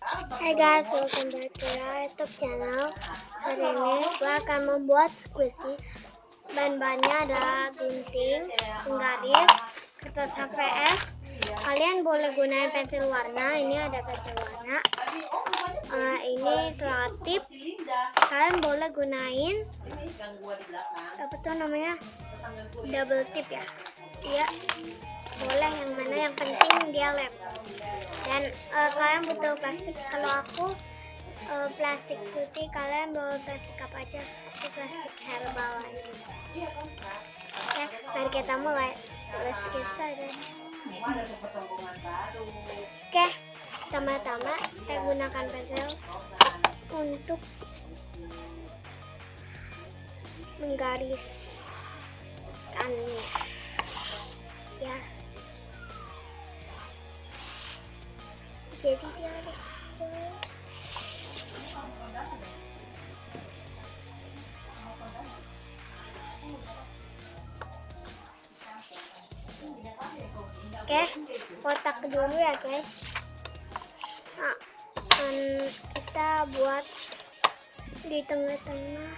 Hai guys, welcome back to our YouTube channel. Hari ini gue akan membuat squishy. Bahan-bahannya ada gunting, penggaris, kertas HVS. Kalian boleh gunain pensil warna. Ini ada pensil warna. Ini selotip. Kalian boleh gunain apa tuh namanya, double tip ya. Iya, boleh yang mana, yang penting dia lem. Dan kalian butuh plastik. Kalau aku plastik putih, kalian bawa plastik apa aja? Aku plastik herbal aja. Oke, mari kita mulai. Let's get started. Oke, pertama-tama saya gunakan pensil untuk menggariskannya ya. Jadi dia harus oke, kotak dulu ya guys. Nah, kita buat di tengah-tengah.